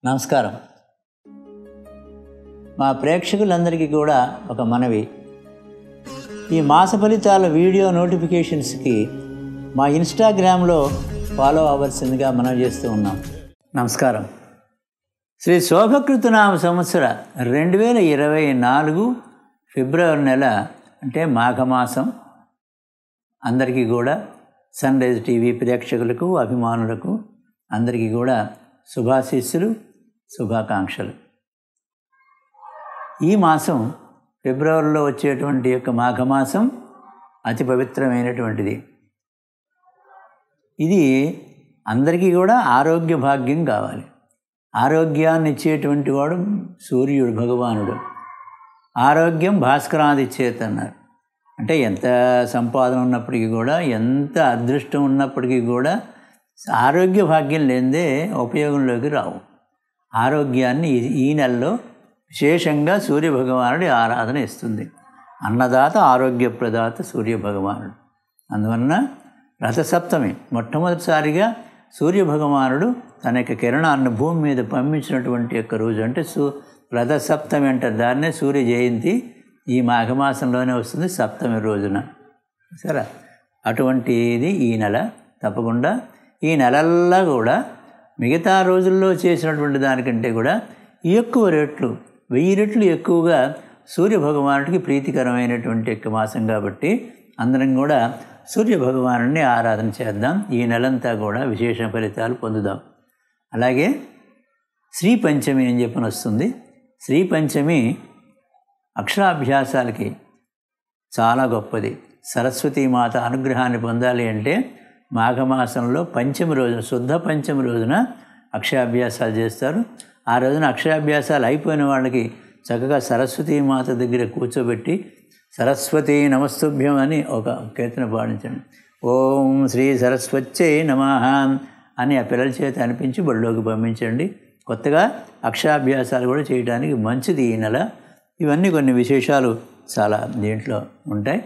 నమస్కారం. మా ప్రేక్షకులందరికీ కూడా ఒక మనవి. ఈ మాస ఫలితాల వీడియో నోటిఫికేషన్స్కి మా ఇన్స్టాగ్రామ్లో ఫాలో అవ్వాల్సిందిగా మనం చేస్తూ ఉన్నాం. నమస్కారం. శ్రీ శోభకృతనామ సంవత్సర 2024 ఫిబ్రవరి నెల అంటే మాఘమాసం అందరికీ కూడా సన్ రైజ్ టీవీ ప్రేక్షకులకు అభిమానులకు అందరికీ కూడా శుభాశీస్సులు, శుభాకాంక్షలు. ఈ మాసం ఫిబ్రవరిలో వచ్చేటువంటి యొక్క మాఘమాసం అతి పవిత్రమైనటువంటిది. ఇది అందరికీ కూడా ఆరోగ్య భాగ్యం కావాలి. ఆరోగ్యాన్ని ఇచ్చేటువంటి వాడు సూర్యుడు భగవానుడు. ఆరోగ్యం భాస్కరాది చేత్ అన్నారు. అంటే ఎంత సంపాదన ఉన్నప్పటికీ కూడా, ఎంత అదృష్టం ఉన్నప్పటికీ కూడా ఆరోగ్య భాగ్యం లేనిదే ఉపయోగంలోకి రావు. ఆరోగ్యాన్ని ఈ నెలలో విశేషంగా సూర్యభగవానుడి ఆరాధన ఇస్తుంది. అన్నదాత ఆరోగ్యప్రదాత సూర్యభగవానుడు. అందువలన రథసప్తమి మొట్టమొదటిసారిగా సూర్యభగవానుడు తన యొక్క కిరణాన్ని భూమి మీద పంపించినటువంటి యొక్క రోజు. అంటే రథసప్తమి అంటారు. దాన్నే సూర్య జయంతి ఈ మాఘమాసంలోనే వస్తుంది, సప్తమి రోజున. సరే, అటువంటిది ఈ నెల. తప్పకుండా ఈ నెలల్లో కూడా మిగతా రోజుల్లో చేసినటువంటి దానికంటే కూడా ఎక్కువ రెట్లు, 1000 రెట్లు ఎక్కువగా సూర్యభగవానుడికి ప్రీతికరమైనటువంటి యొక్క మాసం కాబట్టి అందరం కూడా సూర్యభగవానుడిని ఆరాధన చేద్దాం. ఈ నెలంతా కూడా విశేష ఫలితాలు పొందుదాం. అలాగే శ్రీ పంచమి అని చెప్పని వస్తుంది. శ్రీ పంచమి అక్షరాభ్యాసాలకి చాలా గొప్పది. సరస్వతీమాత అనుగ్రహాన్ని పొందాలి అంటే మాఘమాసంలో పంచమి రోజున, శుద్ధ పంచమి రోజున అక్షరాభ్యాసాలు చేస్తారు. ఆ రోజున అక్షరాభ్యాసాలు అయిపోయిన వాళ్ళకి చక్కగా సరస్వతీమాత దగ్గర కూర్చోబెట్టి సరస్వతీ నమస్తుభ్యం అని ఒక కీర్తన పాడించండి. ఓం శ్రీ సరస్వత్యై నమః అని ఆ పిల్లల చేత అనిపించి బడిలోకి పంపించండి. కొత్తగా అక్షరాభ్యాసాలు కూడా చేయడానికి మంచిది ఈ నెల. ఇవన్నీ కొన్ని విశేషాలు చాలా దీంట్లో ఉంటాయి.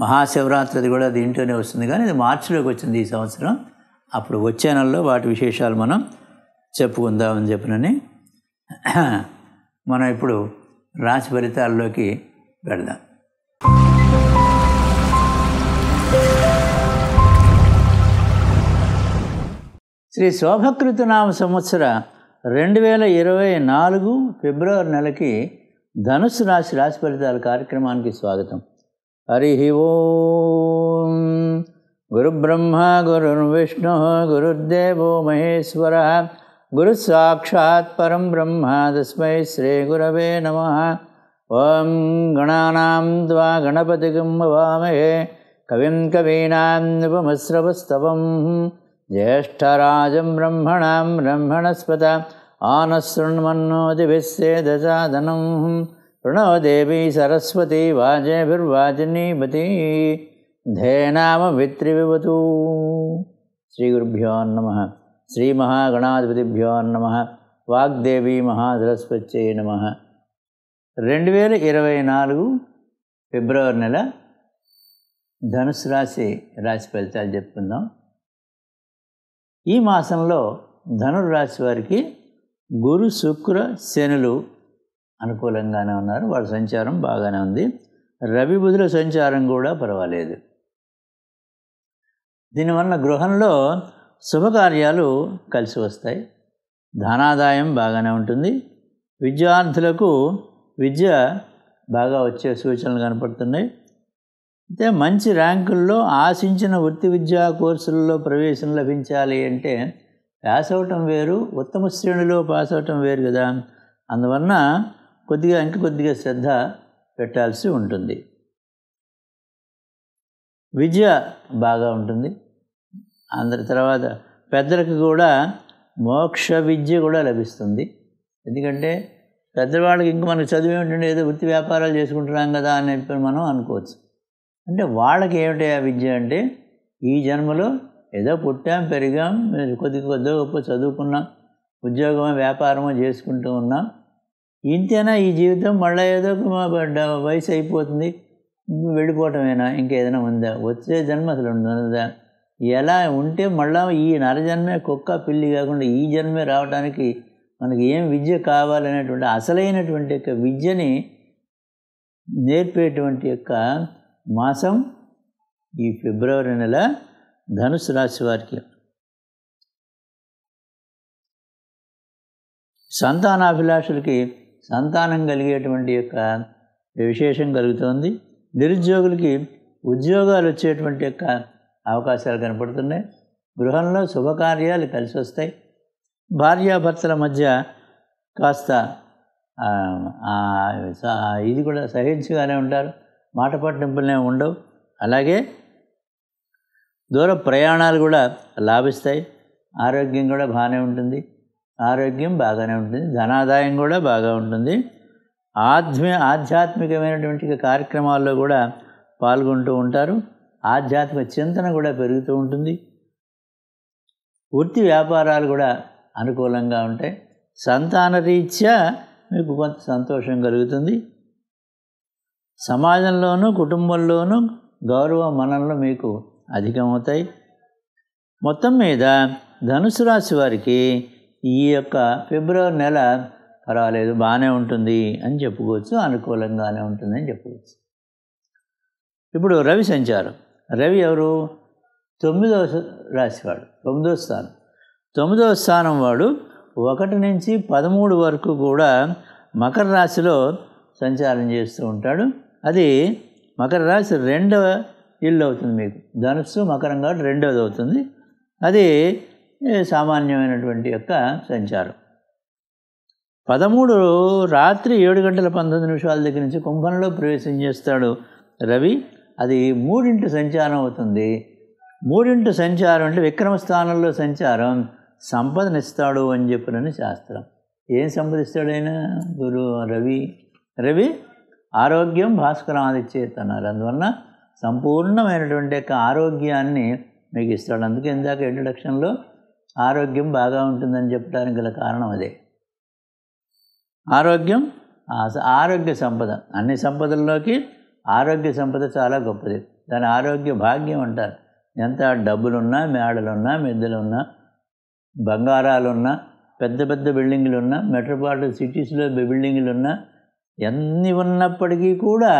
మహాశివరాత్రి కూడా దీంట్లోనే వస్తుంది, కానీ ఇది మార్చిలోకి వచ్చింది ఈ సంవత్సరం. అప్పుడు వచ్చే నెలలో వాటి విశేషాలు మనం చెప్పుకుందామని చెప్పినని మనం ఇప్పుడు రాశి ఫలితాల్లోకి వెళ్దాం. శ్రీ శోభకృతనామ సంవత్సర 2024 ఫిబ్రవరి నెలకి ధనుస్సు రాశి ఫలితాల కార్యక్రమానికి స్వాగతం. హరి ఓం. గురుబ్రహ్మ గురుర్విష్ణు గురుర్దేవో మహేశ్వర గురు సాక్షాత్ పరం బ్రహ్మ తస్మై శ్రీ గురవే నమః. ఓం గణానాం త్వా గణపతిగం భవామహే కవిం కవీనాం ఉపమశ్రవస్తవం జ్యేష్ఠరాజం బ్రహ్మణాం బ్రహ్మణస్పత ఆనశృణ్వన్నోతిభిస్సేదసాదనం ప్రణో దేవీ సరస్వతి వాజేభిర్వాజినీపతి ధేనామవిత్రివివతు. శ్రీ గురుభ్యో నమః. శ్రీ మహాగణాధిపతిభ్యో నమః. వాగ్దేవీ మహాసరస్వత్యై నమః. 2024 ఫిబ్రవరి నెల ధనుసు రాశి ఫలితాలు చెప్పుకుందాం. ఈ మాసంలో ధనుర్రాశి వారికి గురు శుక్ర శనులు అనుకూలంగానే ఉన్నారు. వాళ్ళ సంచారం బాగానే ఉంది. రవి బుధుల సంచారం కూడా పర్వాలేదు. దీనివల్ల గృహంలో శుభకార్యాలు కలిసి వస్తాయి. ధనాదాయం బాగానే ఉంటుంది. విద్యార్థులకు విద్య బాగా వచ్చే సూచనలు కనపడుతున్నాయి. అయితే మంచి ర్యాంకుల్లో ఆశించిన వృత్తి విద్యా కోర్సుల్లో ప్రవేశం లభించాలి అంటే పాస్ అవటం వేరు, ఉత్తమ శ్రేణిలో పాస్ అవటం వేరు కదా. అందువలన కొద్దిగా శ్రద్ధ పెట్టాల్సి ఉంటుంది. విద్య బాగా ఉంటుంది. అందరి తర్వాత పెద్దలకు కూడా మోక్ష విద్య కూడా లభిస్తుంది. ఎందుకంటే పెద్దవాళ్ళకి ఇంక మనకు చదువు ఏమిటంటే ఏదో వృత్తి వ్యాపారాలు చేసుకుంటున్నాం కదా అని చెప్పి మనం అనుకోవచ్చు. అంటే వాళ్ళకి ఏమిటి ఆ విద్య అంటే, ఈ జన్మలో ఏదో పుట్టాం, పెరిగాం, కొద్దిగా గొప్ప చదువుకున్నాం, ఉద్యోగమో వ్యాపారమో చేసుకుంటూ ఉన్నాం, ఇంతేనా ఈ జీవితం, మళ్ళీ ఏదో వయసు అయిపోతుంది వెళ్ళిపోవటమేనా, ఇంకేదైనా ఉందా, వచ్చే జన్మ అసలు ఉండదా, ఎలా ఉంటే మళ్ళీ ఈ నరజన్మే కుక్క పిల్లి కాకుండా ఈ జన్మే రావడానికి మనకి ఏం విద్య కావాలనేటువంటి అసలైనటువంటి యొక్క విద్యని నేర్పేటువంటి యొక్క మాసం ఈ ఫిబ్రవరి నెల ధనుసు రాశి వారికి. సంతానాభిలాషులకి సంతానం కలిగేటువంటి యొక్క విశేషం కలుగుతోంది. నిరుద్యోగులకి ఉద్యోగాలు వచ్చేటువంటి యొక్క అవకాశాలు కనపడుతున్నాయి. గృహంలో శుభకార్యాలు కలిసి వస్తాయి. భార్యాభర్తల మధ్య కాస్త ఇది కూడా సహించుగానే ఉంటారు, మాట పట్టింపులనే ఉండవు. అలాగే దూర ప్రయాణాలు కూడా లాభిస్తాయి. ఆరోగ్యం కూడా బాగానే ఉంటుంది, ఆరోగ్యం బాగానే ఉంటుంది, ధనాదాయం కూడా బాగా ఉంటుంది. ఆధ్యాత్మికమైనటువంటి కార్యక్రమాల్లో కూడా పాల్గొంటూ ఉంటారు. ఆధ్యాత్మిక చింతన కూడా పెరుగుతూ ఉంటుంది. వృత్తి వ్యాపారాలు కూడా అనుకూలంగా ఉంటాయి. సంతాన రీత్యా మీకు కొంత సంతోషం కలుగుతుంది. సమాజంలోనూ కుటుంబంలోనూ గౌరవ మననలు మీకు అధికమవుతాయి. మొత్తం మీద ధనుసు రాశి వారికి ఈ యొక్క ఫిబ్రవరి నెల పర్వాలేదు, బాగానే ఉంటుంది అని చెప్పుకోవచ్చు, అనుకూలంగానే ఉంటుందని చెప్పుకోవచ్చు. ఇప్పుడు రవి సంచారం. రవి ఎవరు? 9వ రాశివాడు, 9వ స్థానం. 9వ స్థానం వాడు 1 నుంచి 13 వరకు కూడా మకర రాశిలో సంచారం చేస్తూ ఉంటాడు. అది మకర రాశి 2వ ఇల్లు అవుతుంది మీకు. ధనుస్సు మకరం కాబట్టి 2వది అవుతుంది. అది సామాన్యమైనటువంటి యొక్క సంచారం. 13 రాత్రి 7:19 దగ్గర నుంచి కుంభంలో ప్రవేశం చేస్తాడు రవి. అది 3 సంచారం అవుతుంది. 3 సంచారం అంటే విక్రమస్థానంలో సంచారం సంపదనిస్తాడు అని చెప్పినని శాస్త్రం. ఏం సంపదిస్తాడైనా రవి ఆరోగ్యం భాస్కరాదిచ్చేత్ అన్నారు. అందువలన సంపూర్ణమైనటువంటి యొక్క ఆరోగ్యాన్ని మీకు ఇస్తాడు. అందుకే ఇందాక ఇంట్రడక్షన్లో ఆరోగ్యం బాగా ఉంటుందని చెప్పడానికి గల కారణం అదే. ఆరోగ్యం, ఆరోగ్య సంపద, అన్ని సంపదల్లోకి ఆరోగ్య సంపద చాలా గొప్పది. దాని ఆరోగ్య భాగ్యం అంటారు. ఎంత డబ్బులున్నా, మేడలున్నా, మిద్దెలున్నా, బంగారాలున్నా, పెద్ద పెద్ద బిల్డింగులున్నా, మెట్రోపాలిటన్ సిటీస్లో బిల్డింగులున్నా, ఎన్ని ఉన్నప్పటికీ కూడా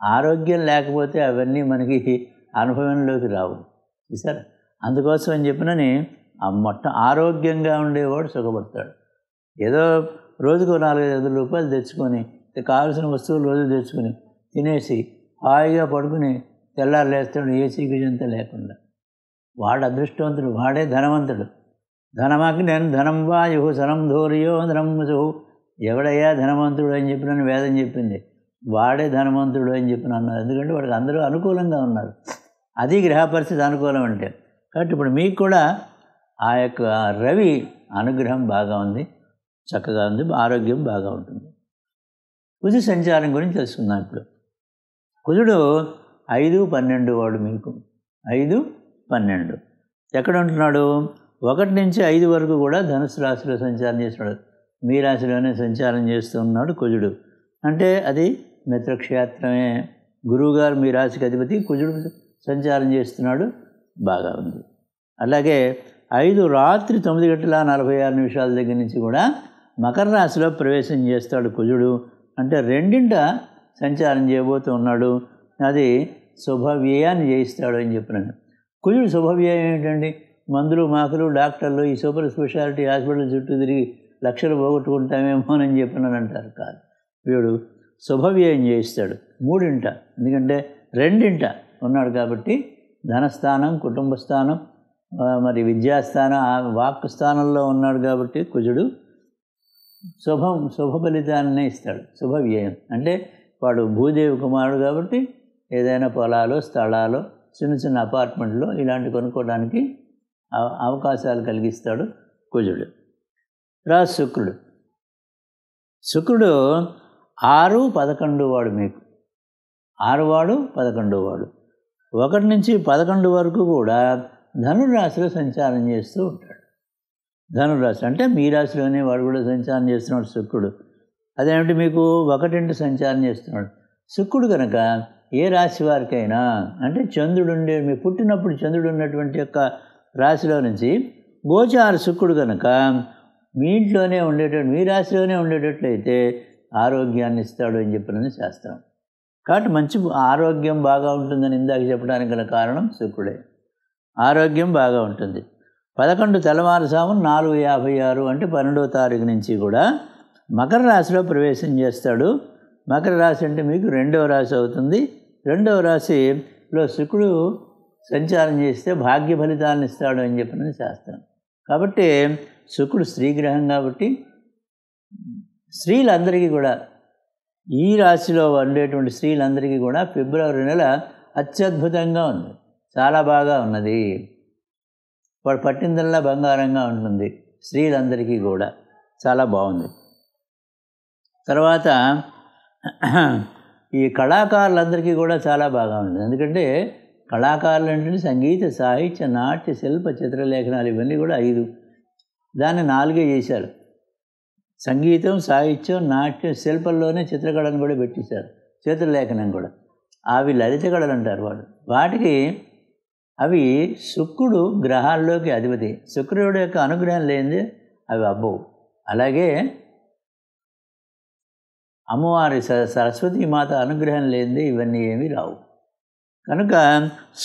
ఆరోగ్యం లేకపోతే అవన్నీ మనకి అనుభవంలోకి రావు. చూసారా? అందుకోసం అని చెప్పినని ఆరోగ్యంగా ఉండేవాడు సుఖపడతాడు. ఏదో రోజుకు 4-5 రూపాయలు తెచ్చుకొని కావాల్సిన వస్తువులు రోజు తెచ్చుకొని తినేసి హాయిగా పడుకుని తెల్లారు లేస్తాడు, ఏసీ గిజంతా లేకుండా. వాడు అదృష్టవంతుడు, వాడే ధనవంతుడు. ధనమాకి నేను ధనం వాయు సనం ధోర్యో ధనం సుహు. ఎవడయ్యా ధనవంతుడు అని చెప్పినని వేదం చెప్పింది. వాడే ధనవంతుడు అని చెప్పిన అన్నారు. ఎందుకంటే వాడికి అందరూ అనుకూలంగా ఉన్నారు. అది గ్రహ పరిస్థితి అనుకూలం అంటే. కాబట్టి ఇప్పుడు మీకు కూడా ఆ యొక్క రవి అనుగ్రహం బాగా ఉంది, చక్కగా ఉంది, ఆరోగ్యం బాగా ఉంటుంది. కుజ సంచారం గురించి తెలుసుకుందాం ఇప్పుడు. కుజుడు 5-12 వాడు మీకు. 5-12 ఎక్కడ ఉంటున్నాడు? 1 నుంచి 5 వరకు కూడా ధనుసు రాశిలో సంచారం చేస్తున్నాడు. మీ రాశిలోనే సంచారం చేస్తూ ఉన్నాడు కుజుడు. అంటే అది మిత్రక్షేత్రమే. గురువుగారు మీ రాశికి అధిపతి, కుజుడు సంచారం చేస్తున్నాడు, బాగా ఉంది. అలాగే 5 రాత్రి 9:46 దగ్గర నుంచి కూడా మకర రాశిలో ప్రవేశం చేస్తాడు కుజుడు. అంటే 2 సంచారం చేయబోతూ ఉన్నాడు. అది శుభవ్యయాన్ని చేయిస్తాడు అని చెప్పినాను. కుజుడు శుభవ్యయం ఏంటండి? మందులు, మాకులు, డాక్టర్లు, ఈ సూపర్ స్పెషాలిటీ హాస్పిటల్ చుట్టూ తిరిగి లక్షలు పోగొట్టుకుంటామేమో అని చెప్పినాను అంటారు. కాదు, వీడు శుభవ్యయం చేయిస్తాడు 3. ఎందుకంటే 2 ఉన్నాడు కాబట్టి ధనస్థానం, కుటుంబ స్థానం, మరి విద్యాస్థానం, వాక్ స్థానంలో ఉన్నాడు కాబట్టి కుజుడు శుభ ఫలితాన్నే ఇస్తాడు. శుభవ్యయం అంటే వాడు భూదేవి కుమారుడు కాబట్టి ఏదైనా పొలాలు, స్థలాలు, చిన్న చిన్న అపార్ట్మెంట్లో ఇలాంటి కొనుక్కోవడానికి అవకాశాలు కలిగిస్తాడు కుజుడు. శుక్రుడు 6-11 వాడు మీకు. 6 వాడు 11 వాడు. 1 నుంచి 11 వరకు కూడా ధనురాశిలో సంచారం చేస్తూ ఉంటాడు. ధనురాశి అంటే మీ రాశిలోనే వాడు కూడా సంచారం చేస్తున్నాడు శుక్రుడు. అదేమిటి మీకు 1 సంచారం చేస్తున్నాడు. శుక్రుడు కనుక ఏ రాశి వారికైనా అంటే చంద్రుడు మీ పుట్టినప్పుడు చంద్రుడు ఉన్నటువంటి యొక్క రాశిలో నుంచి గోచార శుక్రుడు కనుక మీ ఇంట్లోనే ఉండేటట్టు మీ రాశిలోనే ఉండేటట్లయితే ఆరోగ్యాన్ని ఇస్తాడు అని చెప్పినది శాస్త్రం. కాబట్టి మంచి ఆరోగ్యం బాగా ఉంటుందని ఇందాక చెప్పడానికి గల కారణం శుక్రుడే. ఆరోగ్యం బాగా ఉంటుంది. 11 తెల్లవారుజామున 4:56 అంటే 12వ తారీఖు నుంచి కూడా మకర రాశిలో ప్రవేశం చేస్తాడు. మకర రాశి అంటే మీకు 2వ రాశి అవుతుంది. 2వ రాశిలో శుక్రుడు సంచారం చేస్తే భాగ్య ఫలితాలను ఇస్తాడు అని చెప్పినది శాస్త్రం. కాబట్టి శుక్రుడు స్త్రీగ్రహం కాబట్టి స్త్రీలందరికీ కూడా ఈ రాశిలో ఉండేటువంటి స్త్రీలందరికీ కూడా ఫిబ్రవరి నెల అత్యద్భుతంగా ఉంది, చాలా బాగా ఉన్నది. వాడు పట్టిందల్లా బంగారంగా ఉంటుంది. స్త్రీలందరికీ కూడా చాలా బాగుంది. తర్వాత ఈ కళాకారులందరికీ కూడా చాలా బాగా ఉంది. ఎందుకంటే కళాకారులు అంటే సంగీత, సాహిత్య, నాట్య, శిల్ప, చిత్రలేఖనాలు ఇవన్నీ కూడా 5, దాన్ని 4 చేశారు. సంగీతం, సాహిత్యం, నాట్యం, శిల్పంలోనే చిత్రకళను కూడా పెట్టేశారు, చిత్రలేఖనం కూడా. అవి లలిత కళలు అంటారు వాటికి. అవి శుక్రుడు గ్రహాల్లోకి అధిపతి. శుక్రుడు యొక్క అనుగ్రహం లేనిదే అవి అబ్బవు. అలాగే అమ్మవారి సరస్వతీ మాత అనుగ్రహం లేనిదే ఇవన్నీ ఏమీ రావు. కనుక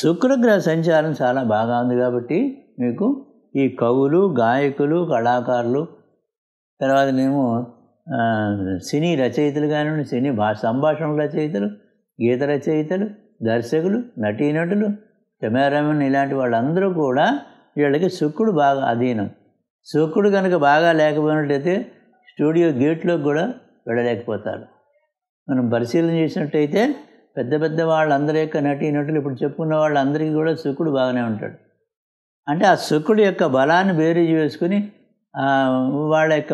శుక్రగ్రహ సంచారం చాలా బాగా ఉంది కాబట్టి మీకు ఈ కవులు, గాయకులు, కళాకారులు, తర్వాతనేమో సినీ రచయితలు కానివ్వండి, సినీ సంభాషణ రచయితలు, గీత రచయితలు, దర్శకులు, నటీనటులు, కెమెరామెన్, ఇలాంటి వాళ్ళందరూ కూడా వీళ్ళకి శుక్రుడు బాగా అధీనం. శుక్రుడు కనుక బాగా లేకపోయినట్టయితే స్టూడియో గేట్లోకి కూడా వెళ్ళలేకపోతారు. మనం పరిశీలన చేసినట్టయితే పెద్ద పెద్ద వాళ్ళందరి యొక్క నటీనటులు ఇప్పుడు చెప్పుకున్న వాళ్ళందరికీ కూడా శుక్రుడు బాగానే ఉంటాడు. అంటే ఆ శుక్రుడు యొక్క బలాన్ని బేరీజు వేసుకుని వాళ్ళ యొక్క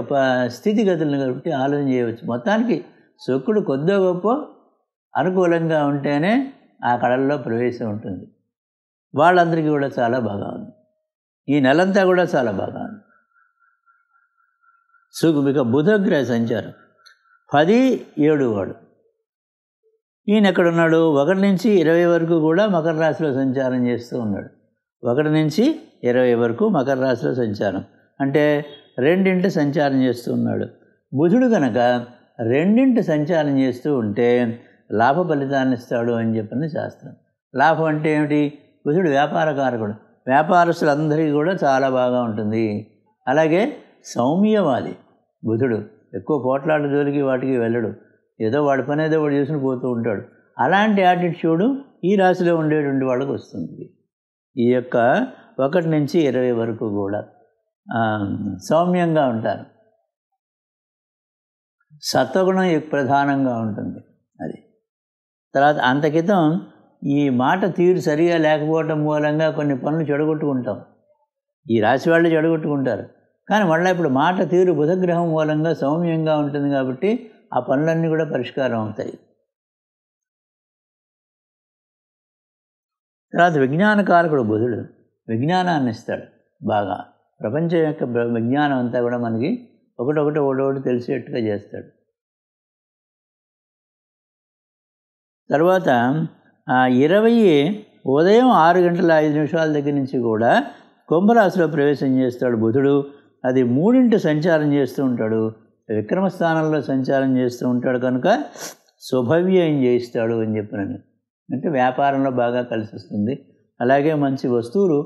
స్థితిగతులను కాబట్టి ఆలోచన చేయవచ్చు. మొత్తానికి శుక్రుడు కొద్దో గొప్ప అనుకూలంగా ఉంటేనే ఆ కళల్లో ప్రవేశం ఉంటుంది. వాళ్ళందరికీ కూడా చాలా బాగా ఉంది. ఈ నెలంతా కూడా చాలా బాగా ఉంది. ఇక బుధగ్రహ సంచారం 10-7 వాడు. ఈయన ఎక్కడున్నాడు? 1 నుంచి 20 వరకు కూడా మకర రాశిలో సంచారం చేస్తూ ఉన్నాడు. 1 నుంచి 20 వరకు మకర రాశిలో సంచారం అంటే 2 సంచారం చేస్తూ ఉన్నాడు. బుధుడు కనుక 2 సంచారం చేస్తూ ఉంటే లాభ ఫలితాన్ని ఇస్తాడు అని చెప్పింది శాస్త్రం. లాభం అంటే ఏమిటి? బుధుడు వ్యాపారకారకుడు. వ్యాపారస్తులందరికీ కూడా చాలా బాగా ఉంటుంది. అలాగే సౌమ్యవాది బుధుడు. ఎక్కువ పోట్లాట జోలికి వాటికి వెళ్ళడు. ఏదో వాడి పని ఏదో వాడు చేసుకుని పోతూ ఉంటాడు. అలాంటి యాటిట్యూడు ఈ రాశిలో ఉండేటువంటి వాళ్ళకు వస్తుంది. ఈ యొక్క 1 నుంచి 20 వరకు కూడా సౌమ్యంగా ఉంటారు. సత్వగుణం ప్రధానంగా ఉంటుంది. అది తర్వాత అంతకితం ఈ మాట తీరు సరిగా లేకపోవటం మూలంగా కొన్ని పనులు చెడగొట్టుకుంటాం. ఈ రాశి వాళ్ళు చెడగొట్టుకుంటారు. కానీ మళ్ళీ ఇప్పుడు మాట తీరు బుధగ్రహం మూలంగా సౌమ్యంగా ఉంటుంది కాబట్టి ఆ పనులన్నీ కూడా పరిష్కారం అవుతాయి. తర్వాత విజ్ఞానకారకుడు బుధుడు విజ్ఞానాన్ని ఇస్తాడు బాగా. ప్రపంచం యొక్క విజ్ఞానం అంతా కూడా మనకి ఒకటొకటి తెలిసేట్టుగా చేస్తాడు. తర్వాత 20 ఉదయం 6:05 దగ్గర నుంచి కూడా కుంభరాశిలో ప్రవేశం చేస్తాడు బుధుడు. అది 3 సంచారం చేస్తూ ఉంటాడు. విక్రమస్థానంలో సంచారం చేస్తూ ఉంటాడు కనుక శుభవ్యయం చేయిస్తాడు అని చెప్పినని. అంటే వ్యాపారంలో బాగా కలిసి వస్తుంది. అలాగే మంచి వస్తువులు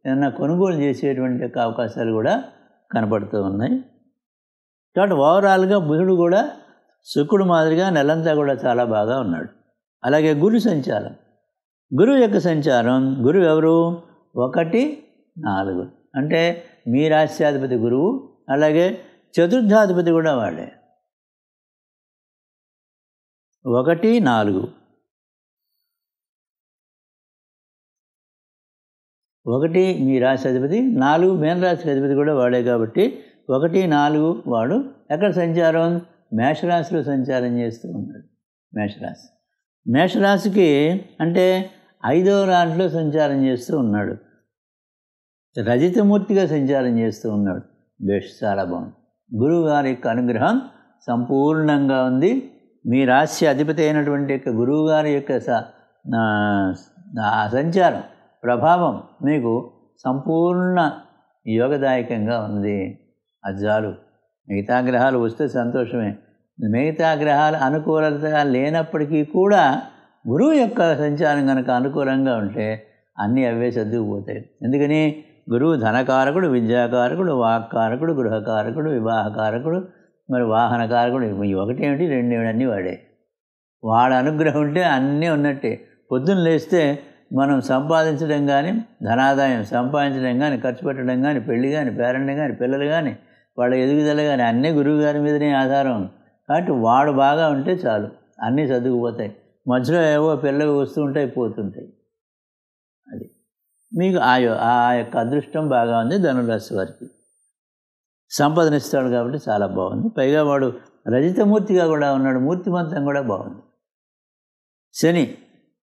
ఏమన్నా కొనుగోలు చేసేటువంటి యొక్క అవకాశాలు కూడా కనపడుతూ ఉన్నాయి. కాబట్టి ఓవరాల్గా బుధుడు కూడా శుక్రుడు మాదిరిగా నెలంతా కూడా చాలా బాగా ఉన్నాడు. అలాగే గురు సంచారం. గురువు యొక్క సంచారం, గురువు ఎవరు? 1-4 అంటే మీ రాశ్యాధిపతి గురువు. అలాగే చతుర్థాధిపతి కూడా వాడే. 1-4 1 మీ రాశి అధిపతి, 4 మీనరాశికి అధిపతి కూడా వాడే కాబట్టి 1-4 వాడు ఎక్కడ సంచారం? మేషరాశిలో సంచారం చేస్తూ ఉన్నాడు. మేషరాశికి అంటే 5వ రాశిలో సంచారం చేస్తూ ఉన్నాడు. రజితమూర్తిగా సంచారం చేస్తూ ఉన్నాడు. బెస్ట్, చాలా బాగుంది. గురువు గారి యొక్క అనుగ్రహం సంపూర్ణంగా ఉంది. మీ రాశి అధిపతి అయినటువంటి యొక్క గురువు గారి యొక్క ఆ సంచారం ప్రభావం మీకు సంపూర్ణ యోగదాయకంగా ఉంది. అది చాలు. మిగతా గ్రహాలు వస్తే సంతోషమే. మిగతా గ్రహాలు అనుకూలత లేనప్పటికీ కూడా గురువు యొక్క సంచారం కనుక అనుకూలంగా ఉంటే అన్నీ అవే సర్దుకుపోతాయి. ఎందుకని గురువు ధనకారకుడు, విద్యాకారకుడు, వాక్కారకుడు, గృహకారకుడు, వివాహకారకుడు, మరి వాహనకారకుడు. ఒకటేమిటి రెండేమిటి అన్నీ వాడే. వాడు అనుగ్రహం ఉంటే అన్నీ ఉన్నట్టే. పొద్దున్న లేస్తే మనం సంపాదించడం కానీ, ధనాదాయం సంపాదించడం కానీ, ఖర్చు పెట్టడం కానీ, పెళ్లి కానీ, పేరెంట్ కానీ, పిల్లలు కానీ, వాళ్ళ ఎదుగుదల కానీ అన్నీ గురువు గారి మీదనే ఆధారం. కాబట్టి వాడు బాగా ఉంటే చాలు, అన్నీ సర్దుకుపోతాయి. మధ్యలో ఏవో పిల్లలు వస్తూ ఉంటాయి, పోతుంటాయి. అది మీకు ఆ యొక్క అదృష్టం బాగా ఉంది ధనురాశి వారికి. సంపదనిస్తాడు కాబట్టి చాలా బాగుంది. పైగా వాడు రజితమూర్తిగా కూడా ఉన్నాడు, మూర్తిమంతం కూడా బాగుంది.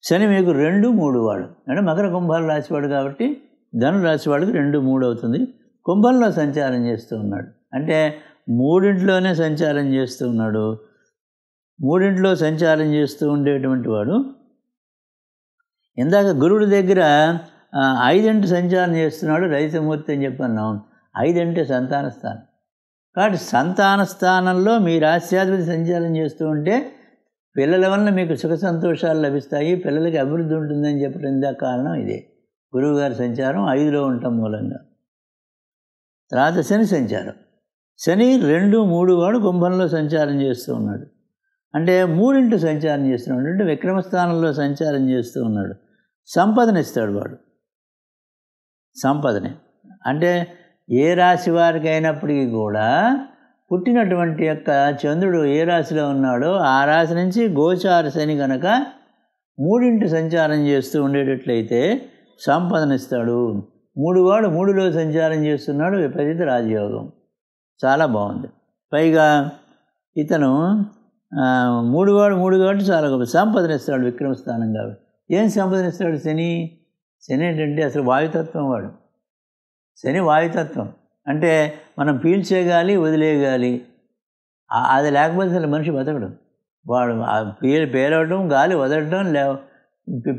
శని మీకు 2, 3 వాడు, అంటే మకర కుంభాల రాశివాడు కాబట్టి ధనురాశి వాడికి 2, 3 అవుతుంది. కుంభంలో సంచారం చేస్తూ ఉన్నాడు, అంటే 3 సంచారం చేస్తూ ఉన్నాడు. 3 సంచారం చేస్తూ ఉండేటువంటి వాడు ఇందాక గురువుడి దగ్గర 5 సంచారం చేస్తున్నాడు, రజితమూర్తి అని చెప్పన్నాం. 5 సంతాన స్థానం. కాబట్టి సంతాన స్థానంలో మీ రాశ్యాధిపతి సంచారం చేస్తూ ఉంటే పిల్లల వలన మీకు సుఖ సంతోషాలు లభిస్తాయి, పిల్లలకి అభివృద్ధి ఉంటుందని చెప్పడం ఇందాక కారణం ఇదే. గురువుగారి సంచారం 5లో ఉండటం మూలంగా. తర్వాత శని సంచారం. శని 2, 3 వాడు కుంభంలో సంచారం చేస్తూ ఉన్నాడు, అంటే 3 సంచారం చేస్తున్నాడు, అంటే విక్రమస్థానంలో సంచారం చేస్తూ ఉన్నాడు. సంపదనిస్తాడు వాడు. సంపదని అంటే ఏ రాశి వారికి అయినప్పటికీ కూడా పుట్టినటువంటి యొక్క చంద్రుడు ఏ రాశిలో ఉన్నాడో ఆ రాశి నుంచి గోచార శని కనుక 3 సంచారం చేస్తూ ఉండేటట్లయితే సంపదనిస్తాడు. 3 వాడు 3లో సంచారం చేస్తున్నాడు, విపరీత రాజయోగం, చాలా బాగుంది. పైగా ఇతను 3 వాడు 3 కాబట్టి చాలా గొప్ప సంపదనిస్తాడు, విక్రమస్థానం కాబట్టి. ఏం సంపదనిస్తాడు శని? శని ఏంటంటే అసలు వాయుతత్వం వాడు. శని వాయుతత్వం అంటే మనం పీల్చే గాలి, వదిలే గాలి, అది లేకపోతే అసలు మనిషి బతకడం. వాడు పేరవడం, గాలి వదలడం,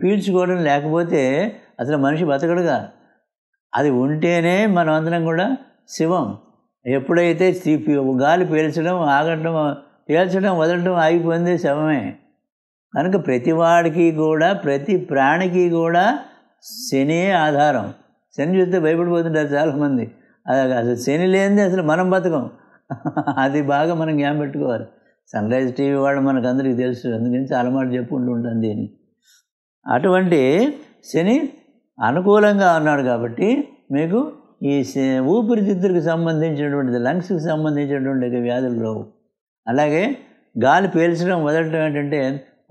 పీల్చుకోవడం లేకపోతే అసలు మనిషి బతకడుగా. అది ఉంటేనే మనం అందరం కూడా శివం. ఎప్పుడైతే గాలి పీల్చడం, ఆగటం, పీల్చడం, వదలడం ఆగిపోయింది శవమే. కనుక ప్రతివాడికి కూడా, ప్రతి ప్రాణికి కూడా శనియే ఆధారం. శని చూస్తే భయపడిపోతుంటారు చాలామంది. అసలు శని లేనిది అసలు మనం బతకం. అది బాగా మనం జ్ఞాపకం పెట్టుకోవాలి. సన్రైజ్ టీవీ వాడు మనకు అందరికీ తెలుసు, అందుకని చాలా మాట చెప్పుకుంటూ ఉంటాను దీన్ని. అటువంటి శని అనుకూలంగా ఉన్నాడు కాబట్టి మీకు ఈ ఊపిరితిత్తులకు సంబంధించినటువంటి, లంగ్స్కి సంబంధించినటువంటి వ్యాధులు రావు. అలాగే గాలి పీల్చడం, వదలటం ఏంటంటే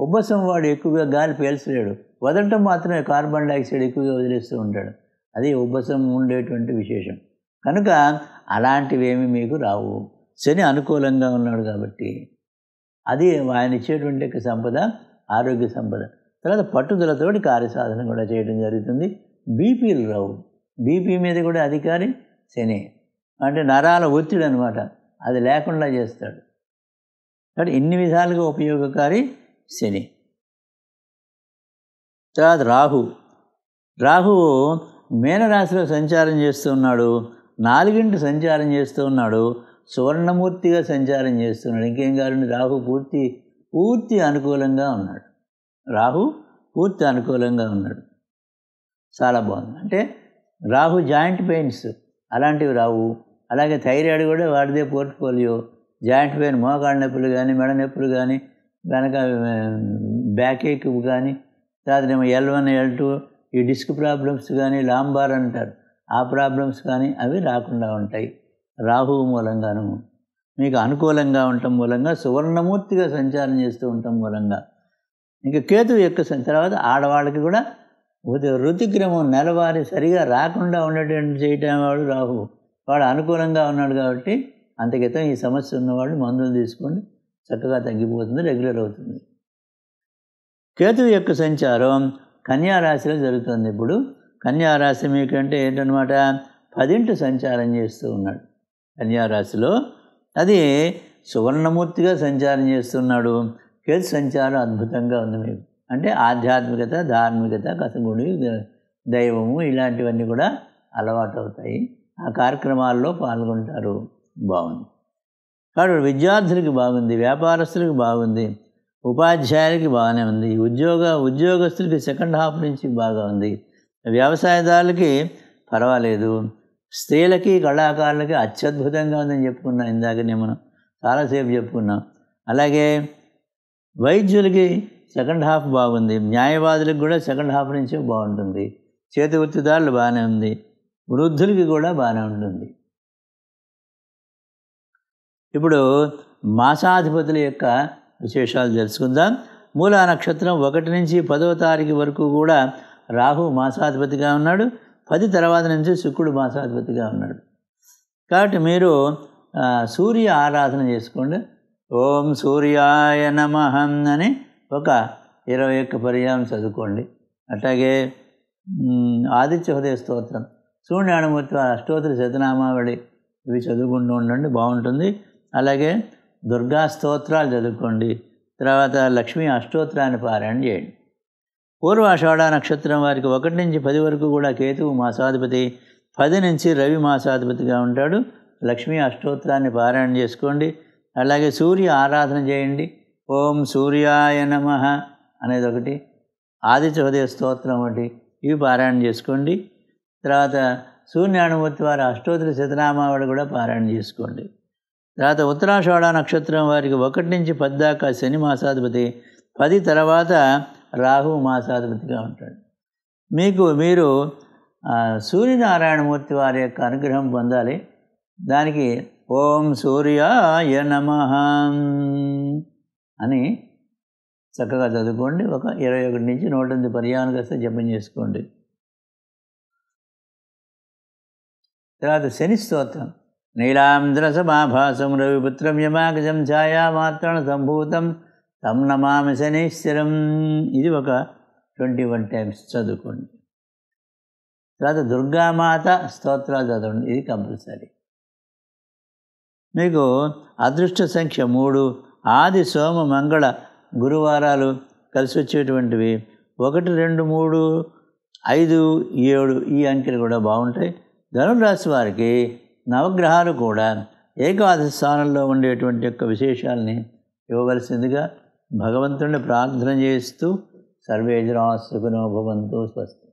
ఉబ్బసం వాడు ఎక్కువగా గాలి పీల్చలేడు, వదలటం మాత్రమే కార్బన్ డైఆక్సైడ్ ఎక్కువగా వదిలేస్తూ ఉంటాడు. అది ఉబ్బసం ఉండేటువంటి విశేషం. కనుక అలాంటివేమీ మీకు రావు. శని అనుకూలంగా ఉన్నాడు కాబట్టి అది ఆయన ఇచ్చేటువంటి సంపద, ఆరోగ్య సంపద. తర్వాత పట్టుదలతోటి కార్యసాధన కూడా చేయడం జరుగుతుంది. బీపీలు రావు. బీపీ మీద కూడా అధికారి శని, అంటే నరాల ఒత్తిడి అనమాట, అది లేకుండా చేస్తాడు. కాబట్టి ఇన్ని విధాలుగా ఉపయోగకారి శని. తర్వాత రాహువు మీనరాశిలో సంచారం చేస్తూ ఉన్నాడు, 4 సంచారం చేస్తూ ఉన్నాడు, సువర్ణమూర్తిగా సంచారం చేస్తున్నాడు. ఇంకేం కావాలండి, రాహు పూర్తి అనుకూలంగా ఉన్నాడు. రాహు పూర్తి అనుకూలంగా ఉన్నాడు, చాలా బాగుంది. అంటే రాహు జాయింట్ పెయిన్స్ అలాంటివి రావు. అలాగే థైరాయిడ్ కూడా వాడిదే పోర్ట్ఫోలియో. జాయింట్ పెయిన్, మోకాళ్ళ నొప్పులు కానీ, మెడ నొప్పులు కానీ, వెనక బ్యాక్ ఏక్ కానీ, తర్వాత L1 L2 ఈ డిస్క్ ప్రాబ్లమ్స్ కానీ, లాంబార్ అంటారు, ఆ ప్రాబ్లమ్స్ కానీ అవి రాకుండా ఉంటాయి రాహువు మూలంగాను. మీకు అనుకూలంగా ఉండటం మూలంగా, సువర్ణమూర్తిగా సంచారం చేస్తూ ఉండటం మూలంగా. ఇంకా కేతువు యొక్క తర్వాత ఆడవాళ్ళకి కూడా ఋతుక్రమం నెలవారీ సరిగా రాకుండా ఉండేటువంటి చేయటం వాడు రాహువు. వాడు అనుకూలంగా ఉన్నాడు కాబట్టి అంతకితం ఈ సమస్య ఉన్నవాళ్ళు మందులు తీసుకోండి, చక్కగా తగ్గిపోతుంది, రెగ్యులర్ అవుతుంది. కేతువు యొక్క సంచారం కన్యారాశిలో జరుగుతుంది. ఇప్పుడు కన్యారాశి మీకంటే ఏంటనమాట, 10 సంచారం చేస్తూ ఉన్నాడు కన్యారాశిలో. అది సువర్ణమూర్తిగా సంచారం చేస్తున్నాడు. కేతు సంచారం అద్భుతంగా ఉంది మీకు. అంటే ఆధ్యాత్మికత, ధార్మికత, కథగుడి, దైవము ఇలాంటివన్నీ కూడా అలవాటు అవుతాయి. ఆ కార్యక్రమాల్లో పాల్గొంటారు. బాగుంది. కాబట్టి విద్యార్థులకి బాగుంది, వ్యాపారస్తులకి బాగుంది, ఉపాధ్యాయులకి బాగానే ఉంది, ఉద్యోగస్తులకి సెకండ్ హాఫ్ నుంచి బాగా ఉంది, వ్యవసాయదారులకి పర్వాలేదు, స్త్రీలకి కళాకారులకి అత్యద్భుతంగా ఉందని చెప్పుకున్నాం. ఇందాకనే మనం చాలాసేపు చెప్పుకున్నాం. అలాగే వైద్యులకి సెకండ్ హాఫ్ బాగుంది, న్యాయవాదులకు కూడా సెకండ్ హాఫ్ నుంచే బాగుంటుంది, చేతి వృత్తిదారులు బాగానే ఉంది, వృద్ధులకి కూడా బాగానే ఉంటుంది. ఇప్పుడు మాసాధిపతుల యొక్క విశేషాలు తెలుసుకుందాం. మూలా నక్షత్రం 1 నుంచి 10వ తారీఖు వరకు కూడా రాహు మాసాధిపతిగా ఉన్నాడు. 10 తర్వాత నుంచి శుక్రుడు మాసాధిపతిగా ఉన్నాడు. కాబట్టి మీరు సూర్య ఆరాధన చేసుకోండి. ఓం సూర్యాయ నమః అని ఒక 21 పర్యాయం చదువుకోండి. అట్లాగే ఆదిత్య హృదయ స్తోత్రం, సూర్యనారాయణమూర్తి వారి అష్టోత్తర శతనామావళి ఇవి చదువుకుంటూ ఉండండి, బాగుంటుంది. అలాగే దుర్గా స్తోత్రాలు చదువుకోండి. తర్వాత లక్ష్మీ అష్టోత్తరాన్ని పారాయణ చేయండి. పూర్వాషాఢ నక్షత్రం వారికి 1 నుంచి 10 వరకు కూడా కేతువు మాసాధిపతి, 10 నుంచి రవి మాసాధిపతిగా ఉంటాడు. లక్ష్మీ అష్టోత్తరాన్ని పారాయణ చేసుకోండి. అలాగే సూర్య ఆరాధన చేయండి. ఓం సూర్యాయ నమః అనేది ఒకటి, ఆదిత్య హృదయ స్తోత్రం ఒకటి, ఇవి పారాయణ చేసుకోండి. తర్వాత సూర్యనారాయణమూర్తి వారి అష్టోత్తర శతనామావళి కూడా పారాయణ చేసుకోండి. తర్వాత ఉత్తరాషాఢ నక్షత్రం వారికి 1 నుంచి 10 దాకా శని మాసాధిపతి, 10 తర్వాత రాహు మాసాధిపతిగా ఉంటాడు. మీరు సూర్యనారాయణమూర్తి వారి యొక్క అనుగ్రహం పొందాలి. దానికి ఓం సూర్యాయ నమః అని చక్కగా చదువుకోండి. ఒక 21 నుంచి 108 పర్యాయాలు కాస్త జపం చేసుకోండి. తర్వాత శని స్తోత్రం, నీలాంధ్రసమాభాసం రవిపుత్రం యమాగజం ఛాయామాత్రణ సంభూతం తం నమామి శనీశ్వరం. ఇది ఒక 21 టైమ్స్ చదువుకోండి. తర్వాత దుర్గామాత స్తోత్రాలు చదవండి, ఇది కంపల్సరీ. మీకు అదృష్ట సంఖ్య 3, ఆది సోమ మంగళ గురువారాలు కలిసి వచ్చేటువంటివి 1, 2, 3, 5, 7 ఈ అంకెలు కూడా బాగుంటాయి. ధనురాశి వారికి నవగ్రహాలు కూడా ఏకాదశి స్థానంలో ఉండేటువంటి యొక్క విశేషాలని ఇవ్వవలసిందిగా భగవంతుడిని ప్రార్థన చేస్తూ సర్వే జనాః సుఖినో భవంతు. స్వస్తి.